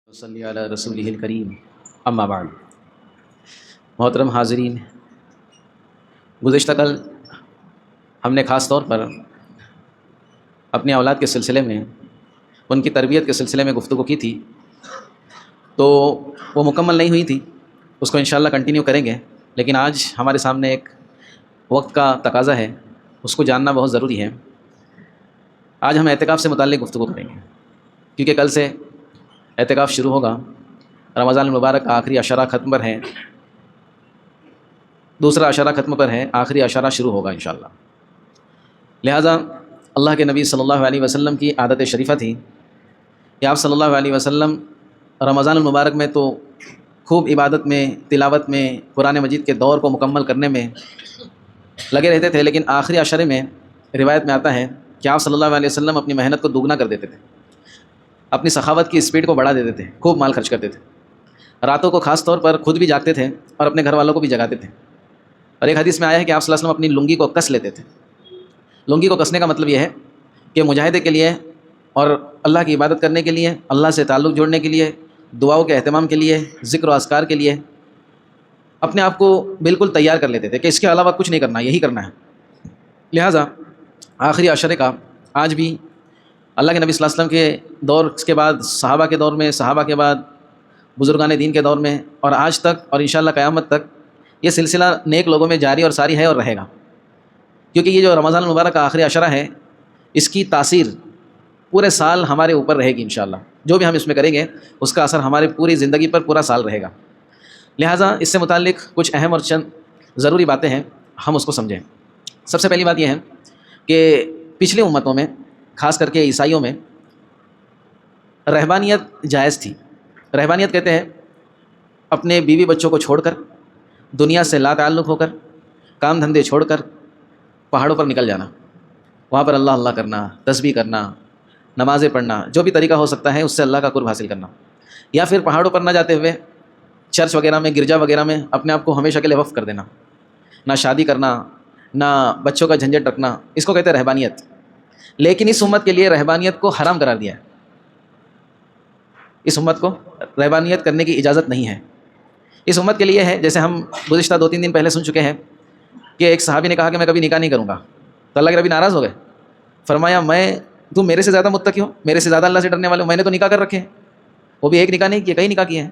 صلی علی رسول الکریم اما بعد۔ محترم حاضرین، گزشتہ کل ہم نے خاص طور پر اپنی اولاد کے سلسلے میں، ان کی تربیت کے سلسلے میں گفتگو کی تھی، تو وہ مکمل نہیں ہوئی تھی، اس کو انشاءاللہ کنٹینیو کریں گے، لیکن آج ہمارے سامنے ایک وقت کا تقاضا ہے، اس کو جاننا بہت ضروری ہے۔ آج ہم اعتکاف سے متعلق گفتگو کریں گے، کیونکہ کل سے اعتکاف شروع ہوگا۔ رمضان المبارک کا آخری عشرہ ختم پر ہے، دوسرا عشرہ ختم پر ہے، آخری عشرہ شروع ہوگا انشاءاللہ۔ لہٰذا اللہ کے نبی صلی اللہ علیہ وسلم کی عادت شریفہ تھی کہ آپ صلی اللہ علیہ وسلم رمضان المبارک میں تو خوب عبادت میں، تلاوت میں، قرآن مجید کے دور کو مکمل کرنے میں لگے رہتے تھے، لیکن آخری عشرے میں روایت میں آتا ہے کہ آپ صلی اللہ علیہ وسلم اپنی محنت کو دوگنا کر دیتے تھے، اپنی سخاوت کی اسپیڈ کو بڑھا دیتے تھے، خوب مال خرچ کرتے تھے، راتوں کو خاص طور پر خود بھی جاگتے تھے اور اپنے گھر والوں کو بھی جگاتے تھے۔ اور ایک حدیث میں آیا ہے کہ آپ صلی اللہ علیہ وسلم اپنی لنگی کو کس لیتے تھے۔ لنگی کو کسنے کا مطلب یہ ہے کہ مجاہدے کے لیے اور اللہ کی عبادت کرنے کے لیے، اللہ سے تعلق جوڑنے کے لیے، دعاؤں کے اہتمام کے لیے، ذکر و اذکار کے لیے اپنے آپ کو بالکل تیار کر لیتے تھے کہ اس کے علاوہ کچھ نہیں کرنا، یہی کرنا ہے۔ لہٰذا آخری عشرے کا آج بھی اللہ کے نبی صلی اللہ علیہ وسلم کے دور کے بعد، صحابہ کے دور میں، صحابہ کے بعد بزرگان دین کے دور میں، اور آج تک اور انشاءاللہ قیامت تک یہ سلسلہ نیک لوگوں میں جاری اور ساری ہے اور رہے گا، کیونکہ یہ جو رمضان المبارک کا آخری عشرہ ہے، اس کی تاثیر پورے سال ہمارے اوپر رہے گی انشاءاللہ۔ جو بھی ہم اس میں کریں گے اس کا اثر ہماری پوری زندگی پر پورا سال رہے گا۔ لہٰذا اس سے متعلق کچھ اہم اور چند ضروری باتیں ہیں، ہم اس کو سمجھیں۔ سب سے پہلی بات یہ ہے کہ پچھلی امتوں میں، خاص کر کے عیسائیوں میں، رہبانیت جائز تھی۔ رہبانیت کہتے ہیں اپنے بیوی بچوں کو چھوڑ کر، دنیا سے لا تعلق ہو کر، کام دھندے چھوڑ کر پہاڑوں پر نکل جانا، وہاں پر اللہ اللہ کرنا، تسبیح کرنا، نمازیں پڑھنا، جو بھی طریقہ ہو سکتا ہے اس سے اللہ کا قرب حاصل کرنا، یا پھر پہاڑوں پر نہ جاتے ہوئے چرچ وغیرہ میں، گرجا وغیرہ میں اپنے آپ کو ہمیشہ کے لیے وقف کر دینا، نہ شادی کرنا، نہ بچوں کا جھنجھٹ رکھنا، اس کو کہتے ہیں رہبانیت۔ لیکن اس امت کے لیے رہبانیت کو حرام قرار دیا ہے۔ اس امت کو رہبانیت کرنے کی اجازت نہیں ہے۔ اس امت کے لیے ہے، جیسے ہم گزشتہ 2-3 دن پہلے سن چکے ہیں کہ ایک صحابی نے کہا کہ میں کبھی نکاح نہیں کروں گا، تو اللہ کے نبی ناراض ہو گئے، فرمایا تم میرے سے زیادہ متقی ہو، میرے سے زیادہ اللہ سے ڈرنے والے ہو، میں نے تو نکاح کر رکھے ہیں، وہ بھی ایک نکاح نہیں کیے، کئی نکاح کیے ہیں۔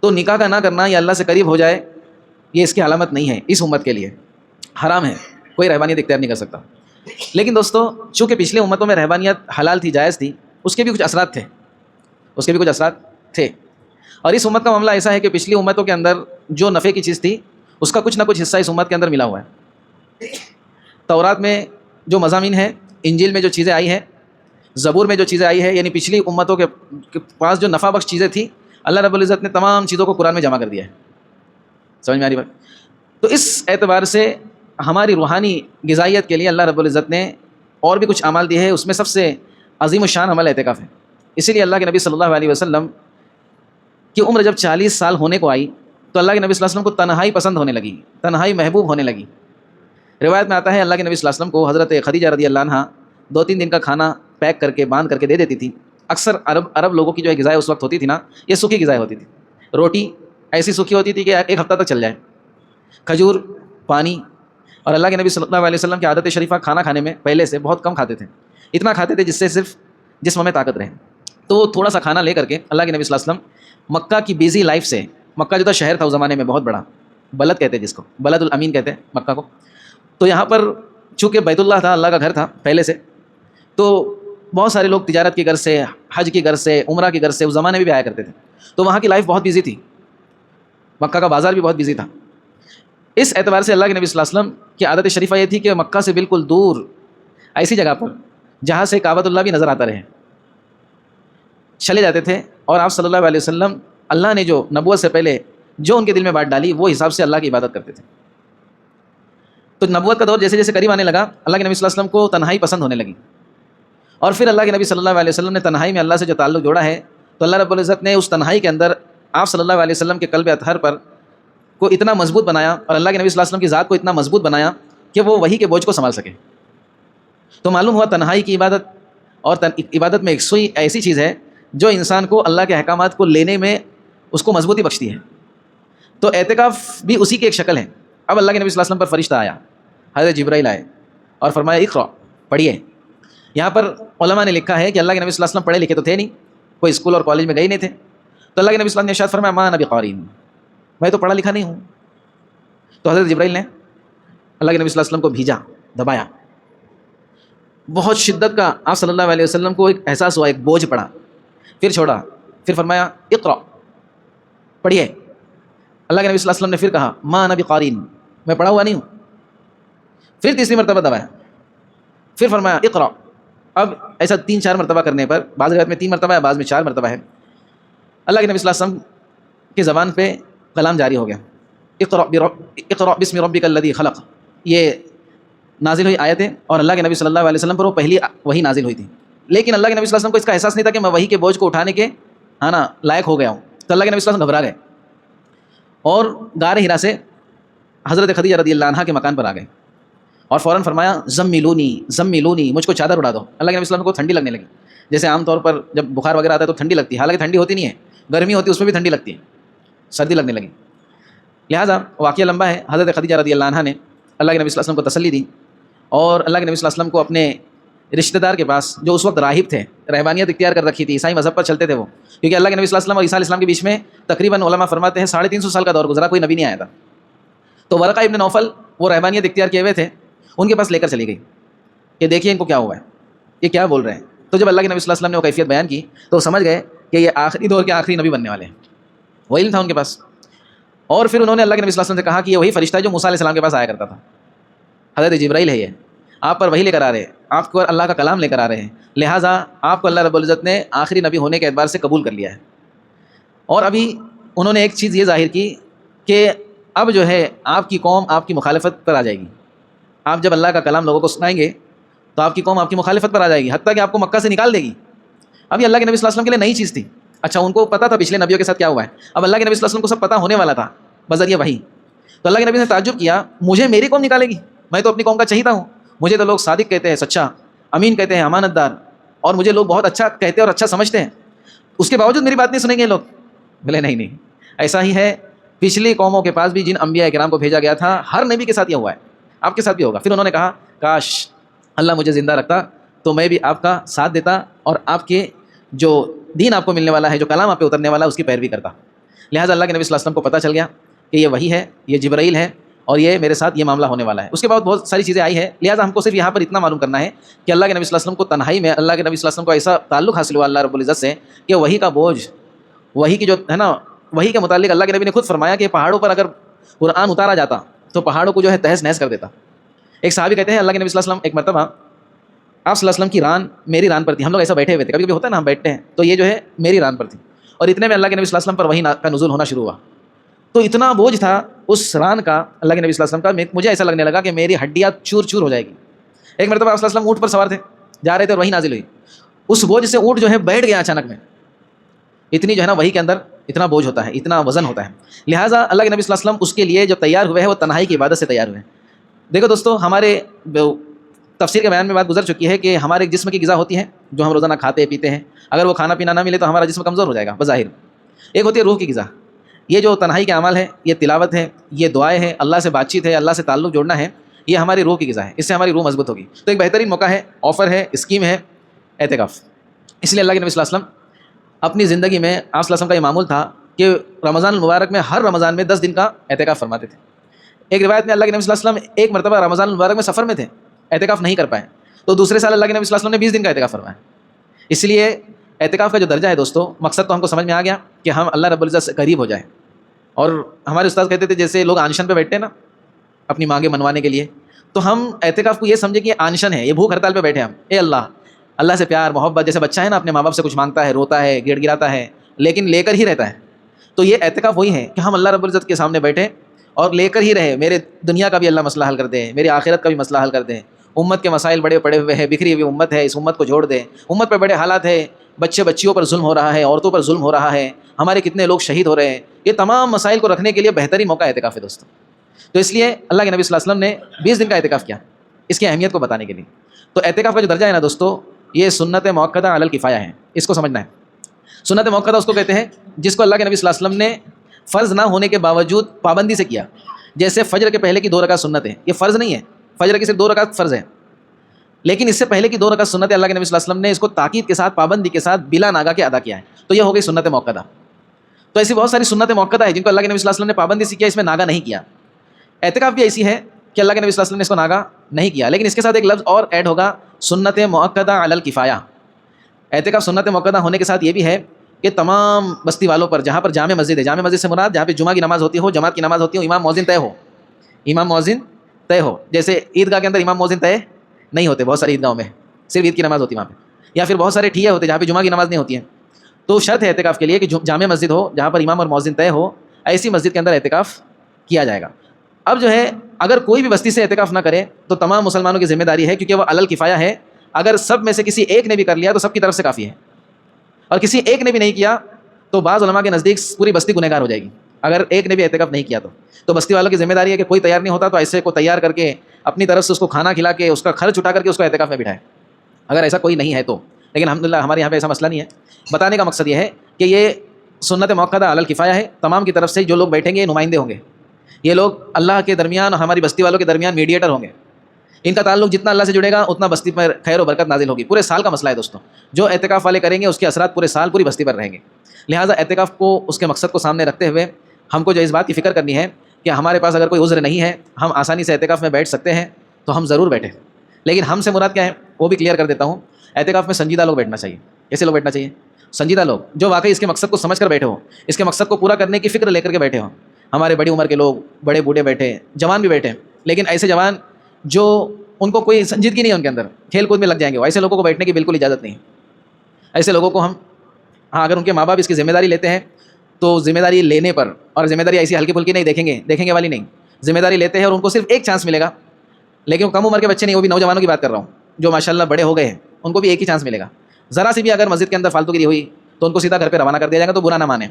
تو نکاح کا نہ کرنا یا اللہ سے قریب ہو جائے، یہ اس کی علامت نہیں ہے، اس امت کے لیے حرام ہے، کوئی رہبانیت اختیار نہیں کر سکتا۔ لیکن دوستو، چونکہ پچھلے امتوں میں رہبانیت حلال تھی، جائز تھی، اس کے بھی کچھ اثرات تھے، اور اس امت کا معاملہ ایسا ہے کہ پچھلی امتوں کے اندر جو نفع کی چیز تھی، اس کا کچھ نہ کچھ حصہ اس امت کے اندر ملا ہوا ہے۔ تورات میں جو مضامین ہیں، انجیل میں جو چیزیں آئی ہیں، زبور میں جو چیزیں آئی ہیں، یعنی پچھلی امتوں کے پاس جو نفع بخش چیزیں تھیں، اللہ رب العزت نے تمام چیزوں کو قرآن میں جمع کر دیا ہے۔ سمجھ میں آ رہی بات؟ تو اس اعتبار سے ہماری روحانی غذائیت کے لیے اللہ رب العزت نے اور بھی کچھ اعمال دیے ہیں، اس میں سب سے عظیم الشان عمل اعتکاف ہے۔ اسی لیے اللہ کے نبی صلی اللہ علیہ وسلم کی عمر جب 40 سال ہونے کو آئی، تو اللہ کے نبی صلی اللہ علیہ وسلم کو تنہائی پسند ہونے لگی، تنہائی محبوب ہونے لگی۔ روایت میں آتا ہے اللہ کے نبی صلی اللہ علیہ وسلم کو حضرت خدیجہ رضی اللہ عنہا 2-3 دن کا کھانا پیک کر کے، باندھ کر کے دے دیتی تھی۔ اکثر عرب لوگوں کی جو غذائیں اس وقت ہوتی تھی نا، یہ سوکھی غذائیں ہوتی تھی۔ روٹی ایسی سوکھی ہوتی تھی کہ 1 ہفتہ تک چل جائے، کھجور، پانی، اور اللہ کے نبی صلی اللہ علیہ وسلم کی عادت شریفہ کھانا کھانے میں پہلے سے بہت کم کھاتے تھے، اتنا کھاتے تھے جس سے صرف جسم میں طاقت رہے۔ تو تھوڑا سا کھانا لے کر کے اللہ کے نبی صلی اللہ علیہ وسلم مکہ کی بیزی لائف سے، مکہ جو تھا شہر تھا اس زمانے میں بہت بڑا، بلد کہتے ہیں جس کو، بلد الامین کہتے ہیں مکہ کو۔ تو یہاں پر چونکہ بیت اللہ تھا، اللہ کا گھر تھا پہلے سے، تو بہت سارے لوگ تجارت کی غرض سے، حج کی غرض سے، عمرہ کی غرض سے اس زمانے میں بھی آیا کرتے تھے، تو وہاں کی لائف بہت بیزی تھی، مکہ کا بازار بھی بہت بیزی تھا۔ اس اعتبار سے اللہ کے نبی صلی اللہ علیہ وسلم کی عادت شریفہ یہ تھی کہ مکہ سے بالکل دور ایسی جگہ پر جہاں سے کعبۃ اللہ بھی نظر آتا رہے چلے جاتے تھے، اور آپ صلی اللہ علیہ وسلم اللہ نے جو نبوت سے پہلے جو ان کے دل میں بات ڈالی، وہ حساب سے اللہ کی عبادت کرتے تھے۔ تو نبوت کا دور جیسے جیسے قریب آنے لگا، اللہ کے نبی صلی اللہ علیہ وسلم کو تنہائی پسند ہونے لگی، اور پھر اللہ کے نبی صلی اللہ علیہ وسلم نے تنہائی میں اللہ سے جو تعلق جوڑا ہے، تو اللہ رب العزت نے اس تنہائی کے اندر آپ صلی اللہ علیہ وسلم کے قلب اطہر پر کو اتنا مضبوط بنایا، اور اللہ کے نبی صلی اللہ علیہ وسلم کی ذات کو اتنا مضبوط بنایا کہ وہ وحی کے بوجھ کو سنبھال سکے۔ تو معلوم ہوا تنہائی کی عبادت، اور عبادت میں ایک سوئی ایسی چیز ہے جو انسان کو اللہ کے احکامات کو لینے میں اس کو مضبوطی بخشتی ہے. تو اعتکاف بھی اسی کی ایک شکل ہے. اب اللہ کے نبی صلی اللہ علیہ وسلم پر فرشتہ آیا، حضرت جبرائیل آئے اور فرمایا اقرأ، پڑھیے. یہاں پر علماء نے لکھا ہے کہ اللہ کے نبی صلی اللہ علیہ وسلم پڑھے لکھے تو تھے نہیں، کوئی اسکول اور کالج میں گئے نہیں تھے. تو اللہ کے نبی صلی اللہ علیہ وسلم نے ارشاد فرمایا ما انا بقارئ، میں تو پڑھا لکھا نہیں ہوں. تو حضرت جبرائیل نے اللہ کے نبی صلی اللہ علیہ وسلم کو بھیجا، دبایا، بہت شدت کا آپ صلی اللہ علیہ وسلم کو ایک احساس ہوا، ایک بوجھ پڑا. پھر چھوڑا، پھر فرمایا اقرأ، پڑھیے. اللہ کے نبی صلی اللہ علیہ وسلم نے پھر کہا ما انا بقارئ، میں پڑھا ہوا نہیں ہوں. پھر تیسری مرتبہ دبایا، پھر فرمایا اقرأ. اب ایسا 3-4 مرتبہ کرنے پر، بعض روایت میں 3 مرتبہ ہے، بعض میں 4 مرتبہ ہے، اللہ کے نبی صلی اللہ علیہ وسلم کی زبان پہ کلام جاری ہو گیا. اقرأ بسم ربک الذی خلق، یہ نازل ہوئی آیتیں، اور اللہ کے نبی صلی اللہ علیہ وسلم پر وہ پہلی وہی نازل ہوئی تھی. لیکن اللہ کے نبی صلی اللہ علیہ وسلم کو اس کا احساس نہیں تھا کہ میں وہی کے بوجھ کو اٹھانے کے لائق ہو گیا ہوں. تو اللہ کے نبی صلی اللہ علیہ وسلم گھبرا گئے اور غار ہرا سے حضرت خدیجہ رضی اللہ عنہا کے مکان پر آ گئے اور فوراً فرمایا زملونی، مجھ کو چادر اڑا دو. اللہ کے نبی صلی اللہ علیہ وسلم کو ٹھنڈی لگنے لگی. جیسے عام طور پر جب بخار وغیرہ آتا ہے تو ٹھنڈی لگتی ہے، حالانکہ ٹھنڈی ہوتی نہیں ہے، گرمی ہوتی ہے، اس میں بھی ٹھنڈی لگتی ہے، سردی لگنے لگی. لہٰذا واقعہ لمبا ہے. حضرت خدیجہ رضی اللہ عنہا نے اللہ کے نبی صلی اللہ علیہ وسلم کو تسلی دی اور اللہ کے نبی صلی اللہ علیہ وسلم کو اپنے رشتہ دار کے پاس، جو اس وقت راہب تھے، رہبانیت اختیار کر رکھی تھی، عیسائی مذہب پر چلتے تھے وہ، کیونکہ اللہ کے نبی صلی اللہ علیہ وسلم اور عیسیٰ علیہ السلام کے بیچ میں تقریباً علماء فرماتے ہیں 350 سال کا دور گزرا، کوئی نبی نہیں آیا تھا. تو ورقہ ابن نوفل وہ رہبانیت اختیار کیے ہوئے تھے، ان کے پاس لے کر چلی گئی کہ دیکھیے ان کو کیا ہوا ہے، یہ کیا بول رہے ہیں. تو جب اللہ کے نبی صلی اللہ علیہ وسلم نے وہ کیفیت بیان کی تو وہ سمجھ گئے کہ یہ آخری دور کے آخری نبی بننے والے ہیں. وہ علم تھا ان کے پاس. اور پھر انہوں نے اللہ کے نبی صلی اللہ علیہ وسلم سے کہا کہ یہ وہی فرشتہ ہے جو موسیٰ علیہ السلام کے پاس آیا کرتا تھا، حضرت جبرائیل ہے، یہ آپ پر وحی لے کر آ رہے ہیں، آپ کو اللہ کا کلام لے کر آ رہے ہیں، لہٰذا آپ کو اللہ رب العزت نے آخری نبی ہونے کے اعتبار سے قبول کر لیا ہے. اور ابھی انہوں نے ایک چیز یہ ظاہر کی کہ اب جو ہے آپ کی قوم آپ کی مخالفت پر آ جائے گی. آپ جب اللہ کا کلام لوگوں کو سنائیں گے تو آپ کی قوم آپ کی مخالفت پر آ جائے گی، حتیٰ کہ آپ کو مکہ سے نکال دے گی. اب یہ اللہ کے نبی صلی اللہ علیہ وسلم کے لیے نئی چیز تھی. اچھا ان کو پتا تھا پچھلے نبیوں کے ساتھ کیا ہوا ہے، اب اللہ کے نبی صلی اللہ علیہ وسلم کو سب پتہ ہونے والا تھا بذریعہ وحی. تو اللہ کے نبی نے تعجب کیا، مجھے میری قوم نکالے گی؟ میں تو اپنی قوم کا چہیتا ہوں، مجھے تو لوگ صادق کہتے ہیں، سچا، امین کہتے ہیں، امانت دار، اور مجھے لوگ بہت اچھا کہتے ہیں اور اچھا سمجھتے ہیں، اس کے باوجود میری بات نہیں سنیں گے لوگ. بولے نہیں، ایسا ہی ہے پچھلی قوموں کے پاس بھی جن انبیاء کرام کو بھیجا گیا تھا، ہر نبی کے ساتھ یہ ہوا ہے، آپ کے ساتھ بھی ہوگا. پھر انہوں نے کہا کاش اللہ مجھے زندہ رکھتا تو میں بھی آپ کا ساتھ دیتا اور آپ کے جو دین آپ کو ملنے والا ہے، جو کلام آپ پہ اترنے والا ہے، اس کی پیروی کرتا. لہٰذا اللہ کے نبی صلی اللہ علیہ وسلم کو پتہ چل گیا کہ یہ وہی ہے، یہ جبرائیل ہے اور یہ میرے ساتھ یہ معاملہ ہونے والا ہے. اس کے بعد بہت ساری چیزیں آئی ہیں. لہٰذا ہم کو صرف یہاں پر اتنا معلوم کرنا ہے کہ اللہ کے نبی صلی اللہ علیہ وسلم کو تنہائی میں اللہ کے نبی صلی اللہ علیہ وسلم کو ایسا تعلق حاصل ہوا اللہ رب العزت سے کہ وہی کا بوجھ، وہی کی جو ہے نا، وہی کے متعلق اللہ کے نبی نے خود فرمایا کہ پہاڑوں پر اگر قرآن اتارا جاتا تو پہاڑوں کو جو ہے تہس نہس کر دیتا. ایک صحابی کہتے ہیں اللہ کے نبی صلی اللہ علیہ وسلم ایک مرتبہ آپ صلی اللہ علیہ وسلم کی ران میری ران پر تھی. ہم لوگ ایسا بیٹھے ہوئے تھے، کبھی کبھی ہوتا ہے نا ہم بیٹھتے ہیں، تو یہ جو ہے میری ران پر تھی، اور اتنے میں اللہ کے نبی صلی اللہ علیہ وسلم پر وحی کا نزول ہونا شروع ہوا. تو اتنا بوجھ تھا اس ران کا اللہ کے نبی صلی اللہ علیہ وسلم کا، مجھے ایسا لگنے لگا کہ میری ہڈیاں چور چور ہو جائے گی. ایک مرتبہ آپ صلی اللہ علیہ وسلم اونٹ پر سوار تھے، جا رہے تھے اور وحی نازل ہوئی، اس بوجھ سے اونٹ جو ہے بیٹھ گیا اچانک میں. اتنی جو ہے نا وحی کے اندر اتنا بوجھ ہوتا ہے، اتنا وزن ہوتا ہے. لہٰذا اللہ کے نبی صلی اللہ علیہ وسلم اس کے لیے جو تیار ہوئے ہیں وہ تنہائی کی عبادت سے تیار ہوئے ہیں. دیکھو دوستو، ہمارے تفسیر کے بیان میں بات گزر چکی ہے کہ ہمارے جسم کی غذا ہوتی ہے جو ہم روزانہ کھاتے پیتے ہیں، اگر وہ کھانا پینا نہ ملے تو ہمارا جسم کمزور ہو جائے گا بظاہر. ایک ہوتی ہے روح کی غذا. یہ جو تنہائی کے اعمال ہے، یہ تلاوت ہے، یہ دعائیں ہیں، اللہ سے بات چیت ہے، اللہ سے تعلق جوڑنا ہے، یہ ہماری روح کی غذا ہے. اس سے ہماری روح مضبوط ہوگی. تو ایک بہترین موقع ہے، آفر ہے، اسکیم ہے اعتکاف. اس لیے اللہ کے نبی صلی اللہ علیہ وسلم اپنی زندگی میں آپ صلی اللہ علیہ وسلم کا یہ معمول تھا کہ رمضان المبارک میں ہر رمضان میں 10 دن کا اعتکاف فرماتے تھے. ایک روایت میں اللہ کے نبی صلی اللہ علیہ وسلم ایک مرتبہ رمضان المبارک میں سفر میں تھے، اعتکاف نہیں کر پائے، تو دوسرے سال اللہ کے نبی صلی اللہ علیہ وسلم نے 20 دن کا اعتکاف فرمایا. اس لیے اعتکاف کا جو درجہ ہے دوستو، مقصد تو ہم کو سمجھ میں آ گیا کہ ہم اللہ رب العزت سے قریب ہو جائیں. اور ہمارے استاد کہتے تھے جیسے لوگ آنشن پہ بیٹھتے ہیں نا اپنی مانگیں منوانے کے لیے، تو ہم اعتکاف کو یہ سمجھے کہ آنشن ہے، یہ بھوک ہڑتال پہ بیٹھے ہم. اے اللہ سے پیار محبت، جیسے بچہ ہے نا اپنے ماں باپ سے کچھ مانگتا ہے، روتا ہے، گڑ گڑاتا ہے، لیکن لے کر ہی رہتا ہے. تو یہ اعتکاف وہی ہے کہ ہم اللہ رب العزت کے سامنے بیٹھے اور لے کر ہی رہے، میرے دنیا کا بھی اللہ مسئلہ حل کر دے، میری آخرت کا بھی مسئلہ حل کر دے. امت کے مسائل بڑے پڑے ہوئے ہیں، بکھری ہوئی امت ہے، اس امت کو جوڑ دے. امت پہ بڑے حالات ہے، بچے بچیوں پر ظلم ہو رہا ہے، عورتوں پر ظلم ہو رہا ہے، ہمارے کتنے لوگ شہید ہو رہے ہیں. یہ تمام مسائل کو رکھنے کے لیے بہترین موقع اعتکاف ہے دوستوں. تو اس لیے اللہ کے نبی صلی اللہ علیہ وسلم نے 20 دن کا اعتکاف کیا اس کی اہمیت کو بتانے کے لیے. تو اعتکاف کا جو درجہ ہے نا دوستو، یہ سنت موقدہ علی الکفایہ ہے، اس کو سمجھنا ہے. سنت موقدہ اس کو کہتے ہیں جس کو اللہ کے نبی صلی اللہ علیہ وسلم نے فرض نہ ہونے کے باوجود پابندی سے کیا. جیسے فجر کے پہلے کی 2 رکعت سنت ہے, یہ فرض نہیں ہے, فجر کی صرف 2 رکعت فرض ہے, لیکن اس سے پہلے کی 2 رکعت سنت ہے, اللہ کے نبی صلی اللہ علیہ وسلم نے اس کو تاکید کے ساتھ, پابندی کے ساتھ, بلا ناگا کے ادا کیا ہے, تو یہ ہو گئی سنت موقدہ. تو ایسی بہت ساری سنت موقدہ ہے جن کو اللہ کے نبی صلی اللہ علیہ وسلم نے پابندی سے کیا, اس میں ناگا نہیں کیا. اعتکاف بھی ایسی ہے کہ اللہ کے نبی صلی اللہ علیہ وسلم نے اس کو ناگا نہیں کیا, لیکن اس کے ساتھ ایک لفظ اور ایڈ ہوگا, سنت مؤکدہ علی الکفایہ. اعتکاف سنت مؤکدہ ہونے کے ساتھ یہ بھی ہے کہ تمام بستی والوں پر, جہاں پر جامع مسجد ہے, جامع مسجد سے مراد جہاں پہ جمعہ کی نماز ہوتی ہو, جماعت کی نماز ہوتی ہو, امام مؤذن طے ہو, امام مؤذن طے ہو. جیسے عیدگاہ کے اندر امام مؤذن طے نہیں ہوتے, بہت ساری عیدگاہوں میں صرف عید کی نماز ہوتی ہے وہاں پہ, یا پھر بہت سارے ٹھیے ہوتے جہاں پہ جمعہ کی نماز نہیں ہوتی ہے. تو شرط ہے اعتکاف کے لیے کہ جامع مسجد ہو جہاں پر امام اور مؤذن طے ہو, ایسی مسجد کے اندر اعتکاف کیا جائے گا. اب جو ہے اگر کوئی بھی بستی سے اعتکاف نہ کرے تو تمام مسلمانوں کی ذمہ داری ہے, کیونکہ وہ علی الکفایہ ہے. اگر سب میں سے کسی ایک نے بھی کر لیا تو سب کی طرف سے کافی ہے, اور کسی ایک نے بھی نہیں کیا تو بعض علماء کے نزدیک پوری بستی گنہگار ہو جائے گی. اگر ایک نے بھی اعتکاف نہیں کیا تو بستی والوں کی ذمہ داری ہے کہ کوئی تیار نہیں ہوتا تو ایسے کو تیار کر کے اپنی طرف سے اس کو کھانا کھلا کے اس کا خرچ اٹھا کر کے اس کو اعتکاف میں بٹھائے, اگر ایسا کوئی نہیں ہے تو. لیکن الحمدللہ ہمارے یہاں پہ ایسا مسئلہ نہیں ہے. بتانے کا مقصد یہ ہے کہ یہ سنت موقدہ علی الکفایہ ہے, تمام کی طرف سے جو لوگ بیٹھیں گے یہ نمائندے ہوں گے, یہ لوگ اللہ کے درمیان اور ہماری بستی والوں کے درمیان میڈیٹر ہوں گے. ان کا تعلق جتنا اللہ سے جڑے گا اتنا بستی پر خیر و برکت نازل ہوگی. پورے سال کا مسئلہ ہے دوستوں, جو اعتکاف والے کریں گے اس کے اثرات پورے سال پوری بستی پر رہیں گے. لہٰذا اعتکاف کو اس کے مقصد کو سامنے رکھتے ہوئے ہم کو جو اس بات کی فکر کرنی ہے کہ ہمارے پاس اگر کوئی عذر نہیں ہے, ہم آسانی سے اعتکاف میں بیٹھ سکتے ہیں تو ہم ضرور بیٹھیں. لیکن ہم سے مراد کیا ہے وہ بھی کلیئر کر دیتا ہوں. اعتکاف میں سنجیدہ لوگ بیٹھنا چاہیے. کیسے لوگ بیٹھنا چاہیے؟ سنجیدہ لوگ جو واقعی اس کے مقصد کو سمجھ کر بیٹھے ہوں, اس کے مقصد کو پورا کرنے کی فکر لے کر کے بیٹھے ہوں. ہمارے بڑی عمر کے لوگ, بڑے بوڑھے بیٹھے, جوان بھی بیٹھے, لیکن ایسے جوان جو ان کو کوئی سنجیدگی نہیں ہے ان کے اندر, کھیل کود میں لگ جائیں گے, ایسے لوگوں کو بیٹھنے کی بالکل اجازت نہیں. ایسے لوگوں کو ہم اگر ان کے ماں باپ اس کی ذمہ داری لیتے ہیں تو ذمہ داری لینے پر, اور ذمہ داری ایسی ہلکی پھلکی نہیں دیکھیں گے والی نہیں, ذمہ داری لیتے ہیں اور ان کو صرف ایک چانس ملے گا. لیکن وہ کم عمر کے بچے نہیں, وہ بھی نوجوانوں کی بات کر رہا ہوں جو ماشاءاللہ بڑے ہو گئے ہیں, ان کو بھی ایک ہی چانس ملے گا. ذرا سی بھی اگر مسجد کے اندر فالتو گیری ہوئی تو ان کو سیدھا گھر پہ روانہ کر دیا جائے گا. تو برا نہ مانیں,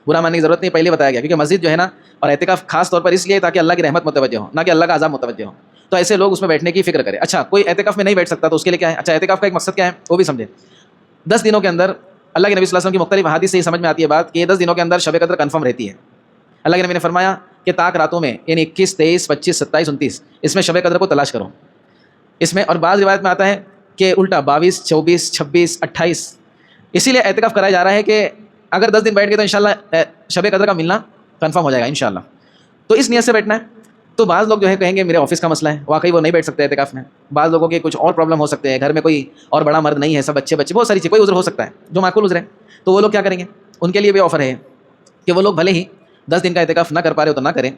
برا ماننے کی ضرورت نہیں, پہلے بتایا گیا, کیونکہ مسجد جو ہے نا اور اعتکاف خاص طور پر اس لیے تاکہ اللہ کی رحمت متوجہ ہو, نہ کہ اللہ کا عذاب متوجہ ہو. تو ایسے لوگ اس میں بیٹھنے کی فکر کریں. اچھا کوئی اعتکاف میں نہیں بیٹھ سکتا تو اس کے لیے کیا ہے؟ اچھا اعتکاف کا ایک مقصد کیا ہے وہ بھی سمجھیں. 10 دنوں کے اندر اللہ کے نبی صلی اللہ علیہ وسلم کی مختلف احادیث سے یہ سمجھ میں آتی ہے بات کہ 10 دنوں کے اندر شب قدر کنفرم رہتی ہے. اللہ کے نبی نے فرمایا کہ طاق راتوں میں یعنی 21, 23, 25, 27, 29 اس میں شب قدر کو تلاش کرو. اس میں اور بعض روایت میں آتا ہے کہ الٹا 22, 24, 26, 28. اسی لیے اعتکاف کرایا جا رہا ہے کہ اگر 10 دن بیٹھ گئے تو انشاءاللہ شب قدر کا ملنا کنفرم ہو جائے گا انشاءاللہ. تو اس نیت سے بیٹھنا ہے. تو بعض لوگ جو ہے کہیں گے میرے آفس کا مسئلہ ہے, واقعی وہ نہیں بیٹھ سکتے اعتکاف میں. بعض لوگوں کے کچھ اور پرابلم ہو سکتے ہیں, گھر میں کوئی اور بڑا مرد نہیں ہے, سب بچے بہت ساری چیز, کوئی عذر ہو سکتا ہے جو معقول عذر ہے. تو وہ لوگ کیا کریں گے؟ ان کے لیے بھی آفر ہے کہ وہ لوگ بھلے ہی 10 دن کا اعتکاف نہ کر پا رہے ہو تو نہ کریں,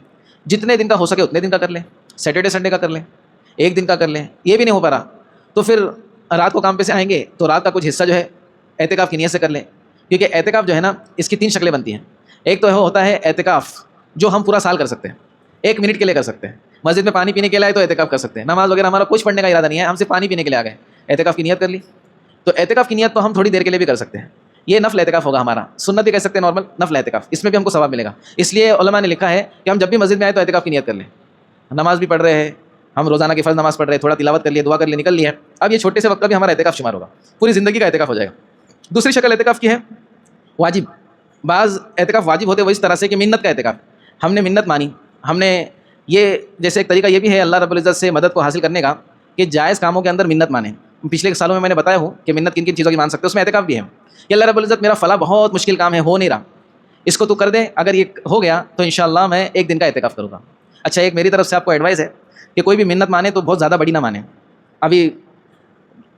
جتنے دن کا ہو سکے اتنے دن کا کر لیں. سیٹرڈے سنڈے کا کر لیں, 1 دن کا کر لیں. یہ بھی نہیں ہو پا رہا تو پھر رات کو کام پہ سے آئیں گے تو رات کا کچھ حصہ جو ہے اعتکاف کی نیت سے کر لیں. کیونکہ اعتکاف جو ہے نا اس کی 3 شکلیں بنتی ہیں. ایک تو ہوتا ہے اعتکاف جو ہم پورا سال کر سکتے ہیں, 1 منٹ کے لیے کر سکتے ہیں. مسجد میں پانی پینے کے لیے آئے تو اعتکاف کر سکتے ہیں. نماز وغیرہ ہمارا کچھ پڑھنے کا ارادہ نہیں ہے, ہم صرف پانی پینے کے لیے آ گئے, اعتکاف کی نیت کر لی. تو اعتکاف کی نیت تو ہم تھوڑی دیر کے لیے بھی کر سکتے ہیں. یہ نفل اعتکاف ہوگا ہمارا, سنت بھی کہہ سکتے ہیں, نارمل نفل اعتکاف, اس میں بھی ہم کو ثواب ملے گا. اس لیے علماء نے لکھا ہے کہ ہم جب بھی مسجد میں آئے تو اعتکاف کی نیت کر لیں. نماز بھی پڑھ رہے ہیں ہم, روزانہ کی فرض نماز پڑھ رہے ہیں, تھوڑا تلاوت کر لیے, دعا کر لیے, نکل لیا. اب یہ چھوٹے سے وقت کا بھی ہمارا اعتکاف شمار ہوگا, پوری زندگی کا اعتکاف ہو جائے گا. دوسری شکل اعتکاف کی ہے واجب. بعض اعتکاف واجب ہوتے وہ اس طرح سے کہ منت کا اعتکاف, ہم نے منت مانی, ہم نے یہ جیسے ایک طریقہ یہ بھی ہے اللہ رب العزت سے مدد کو حاصل کرنے کا کہ جائز کاموں کے اندر منت مانیں. پچھلے سالوں میں نے بتایا ہوں کہ منت کن کن چیزوں کی مان سکتے ہیں, اس میں اعتکاف بھی ہے کہ اللہ رب العزت میرا فلاں بہت مشکل کام ہے, ہو نہیں رہا, اس کو تو کر دے, اگر یہ ہو گیا تو انشاءاللہ میں 1 دن کا اعتکاف کروں گا. اچھا ایک میری طرف سے آپ کو ایڈوائز ہے کہ کوئی بھی منت مانے تو بہت زیادہ بڑی نہ مانے. ابھی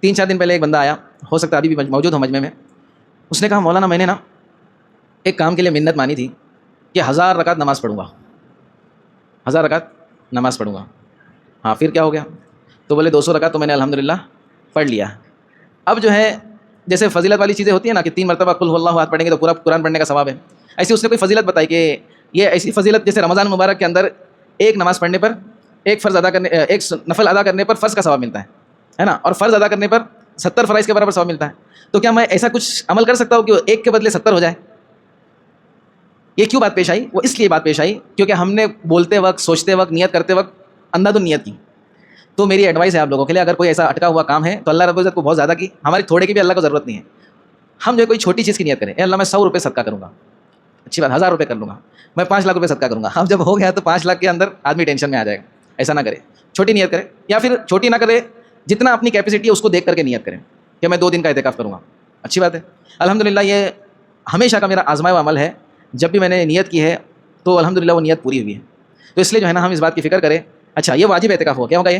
3-4 دن پہلے ایک بندہ آیا, ہو سکتا ہے ابھی بھی موجود ہو مجمع میں, اس نے کہا مولانا میں نے نا ایک کام کے لیے منت مانی تھی کہ 1000 رکعت نماز پڑھوں گا, 1000 رکعت نماز پڑھوں گا. ہاں پھر کیا ہو گیا؟ تو بولے 200 رکعت تو میں نے الحمدللہ پڑھ لیا. اب جو ہے جیسے فضیلت والی چیزیں ہوتی ہیں نا کہ 3 مرتبہ قل هو اللہ احد پڑھیں گے تو پورا قرآن پڑھنے کا ثواب ہے, ایسی اس نے کوئی فضیلت بتائی کہ یہ ایسی فضیلت جیسے رمضان مبارک کے اندر ایک نماز پڑھنے پر ایک فرض ادا کرنے, ایک نفل ادا کرنے پر فرض کا ثواب ملتا ہے نا, اور فرض ادا کرنے پر 70 فرائض کے برابر ثواب ملتا ہے. تو کیا میں ایسا کچھ عمل کر سکتا ہوں کہ ایک کے بدلے 70 ہو جائے؟ یہ کیوں بات پیش آئی؟ وہ اس لیے بات پیش آئی کیونکہ ہم نے بولتے وقت, سوچتے وقت, نیت کرتے وقت اندھا نیت کی. تو میری ایڈوائس ہے آپ لوگوں کے لیے, اگر کوئی ایسا اٹکا ہوا کام ہے تو اللہ رب العزت کو بہت زیادہ کی, ہماری تھوڑے کی بھی اللہ کو ضرورت نہیں ہے. ہم جو ہے کوئی چھوٹی چیز کی نیت کریں, اے اللہ میں 100 روپے صدقہ کروں گا, اچھی بات, 1000 روپے کر لوں گا, میں 5 لاکھ روپے صدقہ کروں گا. اب جب ہو گیا تو 5 لاکھ کے اندر آدمی ٹینشن میں آ جائے گا. ایسا نہ کرے, چھوٹی نیت کرے, یا پھر چھوٹی نہ کرے, جتنا اپنی کیپیسٹی ہے اس کو دیکھ کر کے نیت کریں کہ میں 2 دن کا اعتکاف کروں گا. اچھی بات ہے. الحمدللہ یہ ہمیشہ کا میرا آزمایا ہوا عمل ہے, جب بھی میں نے نیت کی ہے تو الحمدللہ وہ نیت پوری ہوئی ہے. تو اس لیے جو ہے نا ہم اس بات کی فکر کریں. اچھا یہ واجب اعتکاف ہوگا, کیا ہوگا, یہ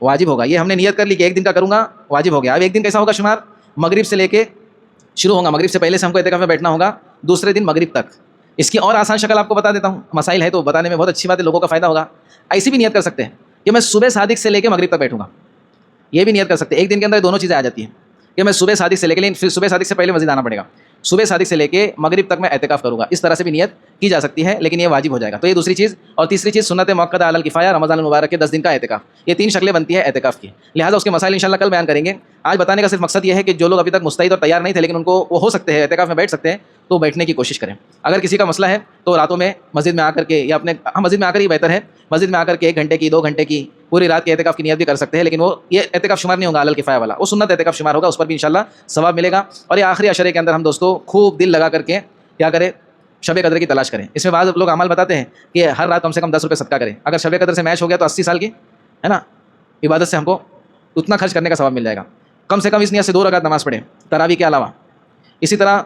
واجب ہوگا. یہ ہم نے نیت کر لی کہ 1 دن کا کروں گا, واجب ہو گیا. اب 1 دن کیسا ہوگا شمار, مغرب سے لے کے شروع ہوگا, مغرب سے پہلے سے ہم کو اعتکاف میں بیٹھنا ہوگا, دوسرے دن مغرب تک. اس کی اور آسان شکل آپ کو بتا دیتا ہوں, مسائل ہے تو بتانے میں بہت اچھی بات ہے, لوگوں کا فائدہ ہوگا. ایسی بھی نیت کر سکتے ہیں کہ میں صبح صادق سے لے کے مغرب تک بیٹھوں گا, یہ بھی نیت کر سکتے ہیں. 1 دن کے اندر دونوں چیزیں آ جاتی ہیں کہ میں صبح صادق سے لے کے, لیکن پھر صبح صادق سے پہلے مسجد آنا پڑے گا, صبح صادق سے لے کے مغرب تک میں اعتکاف کروں گا. اس طرح سے بھی نیت کی جا سکتی ہے, لیکن یہ واجب ہو جائے گا. تو یہ دوسری چیز. اور تیسری چیز سنت مؤکدہ علی الکفایہ, رمضان المبارک کے 10 دن کا اعتکاف. یہ 3 شکلیں بنتی ہے اعتکاف کی. لہٰذا اس کے مسائل انشاءاللہ کل بیان کریں گے. آج بتانے کا صرف مقصد یہ ہے کہ جو لوگ ابھی تک مستعد اور تیار نہیں تھے لیکن ان کو وہ ہو سکتے ہیں اعتکاف میں بیٹھ سکتے ہیں, تو بیٹھنے کی کوشش کریں. اگر کسی کا مسئلہ ہے تو راتوں میں مسجد میں آ کر کے, یا اپنے مسجد میں آ کر ہی بہتر ہے, مسجد میں آ کر کے 1 گھنٹے کی 2 گھنٹے کی پوری رات کے اعتکاف کی نیت بھی کر سکتے ہیں. لیکن وہ یہ اعتکاف شمار نہیں ہوگا علی الکفایہ والا, وہ سنت اعتکاف شمار ہوگا, اس پر بھی انشاءاللہ ثواب ملے گا. اور یہ آخری عشرے کے اندر ہم دوستوں خوب دل لگا کر کے کیا کریں, شب قدر کی تلاش کریں. اس میں بعض لوگ عمل بتاتے ہیں کہ ہر رات کم سے کم 10 روپے صدقہ کریں. اگر شب قدر سے میچ ہو گیا تو 80 سال کی ہے نا عبادت سے ہم کو اتنا خرچ کرنے کا ثواب مل جائے گا. کم سے کم اس نیت سے 2 رکعت نماز پڑھیں تراویح کے علاوہ. اسی طرح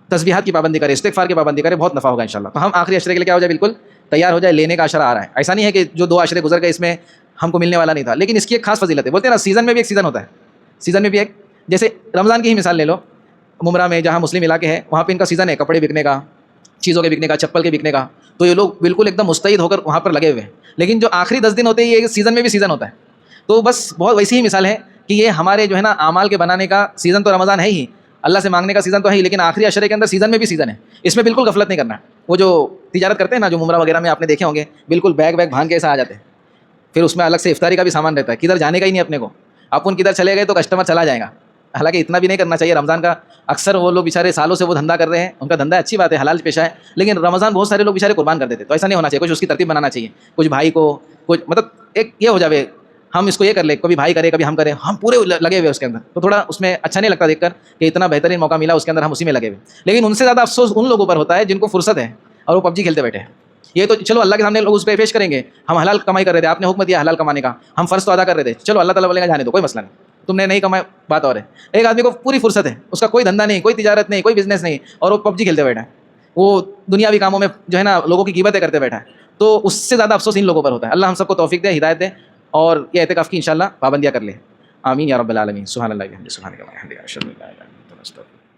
تسبیحات کی پابندی کریں, استغفار کی پابندی کریں, بہت نفع ہوگا انشاءاللہ. تو ہم آخری عشرے کے لیے کیا ہو جائے, بالکل تیار ہو جائے, لینے کا عشرہ آ رہا ہے. ایسا نہیں ہے کہ جو 2 عشرے گزر گئے اس میں ہم کو ملنے والا نہیں تھا, لیکن اس کی ایک خاص فضیلت ہے. بولتے ہیں نا سیزن میں بھی ایک سیزن ہوتا ہے, سیزن میں بھی ایک, جیسے رمضان کی ہی مثال لے لو. ممرہ میں جہاں مسلم علاقے ہیں وہاں پہ ان کا سیزن ہے کپڑے بکنے کا, چیزوں کے بکنے کا, چپل کے بکنے کا. تو یہ لوگ بالکل ایک دم مستعد ہو کر وہاں پر لگے ہوئے ہیں. لیکن جو آخری 10 دن ہوتے ہیں یہ سیزن میں بھی سیزن ہوتا ہے. تو بس بہت ویسی ہی مثال ہے کہ یہ ہمارے جو ہے نا اعمال کے بنانے کا سیزن تو رمضان ہے ہی, اللہ سے مانگنے کا سیزن تو ہے ہی, لیکن آخری عشرے کے اندر سیزن میں بھی سیزن ہے. اس میں بالکل غفلت نہیں کرنا. وہ جو تجارت کرتے ہیں نا, جو عمرہ وغیرہ میں آپ نے دیکھے ہوں گے, بالکل بیگ بھان کے ایسا آ جاتے ہیں. پھر اس میں الگ سے افطاری کا بھی سامان رہتا ہے, کدھر جانے کا ہی نہیں اپنے کو. آپ ان کدھر چلے گئے تو کسٹمر چلا جائے گا. حالانکہ اتنا بھی نہیں کرنا چاہیے. رمضان کا اکثر وہ لوگ بیچارے سالوں سے وہ دھندا کر رہے ہیں, ان کا دھندا اچھی بات ہے, حلال پیشہ ہے, لیکن رمضان بہت سارے لوگ بیچارے قربان کر دیتے. تو ایسا نہیں ہونا چاہیے, کچھ اس کی ترتیب بنانا چاہیے. کچھ بھائی کو کچھ مطلب ایک یہ ہو جائے, ہم اس کو یہ کر لیں, کبھی بھائی کرے کبھی ہم کریں, ہم پورے لگے ہوئے اس کے اندر. تو تھوڑا اس میں اچھا نہیں لگتا دیکھ کر کہ اتنا بہترین موقع ملا اس کے اندر ہم اسی میں لگے ہوئے. لیکن ان سے زیادہ افسوس ان لوگوں پر ہوتا ہے جن کو فرصت ہے اور وہ PUBG کھیلتے بیٹھے ہیں. یہ تو چلو اللہ کے سامنے لوگ اس پہ پیش کریں گے, ہم حلال کمائی کر رہے تھے, آپ نے حکم دیا حلال کمانے کا, ہم فرض تو ادا کر رہے تھے, چلو اللہ تعالیٰ بولے گا جانے دو, کوئی مسئلہ نہیں, تم نے نہیں کمایا, بات اور ہے. ایک آدمی کو پوری فرصت ہے, اس کا کوئی دھندا نہیں, کوئی تجارت نہیں, کوئی بزنس نہیں, اور وہ PUBG کھیلتے بیٹھا ہے, وہ دنیاوی کاموں میں جو ہے نا لوگوں کی غیبتیں کرتے بیٹھا ہے. تو اس سے زیادہ افسوس ان لوگوں پر ہوتا ہے. اللہ ہم سب کو توفیق دے, ہدایت دے, اور یہ اعتکاف کی انشاءاللہ پابندیاں کر لے. آمین یا رب العالمین. سبحان اللہ و بحمدہ, سبحانک اللہم و بحمدک, اشہد ان لا الہ الا انت, استغفرک.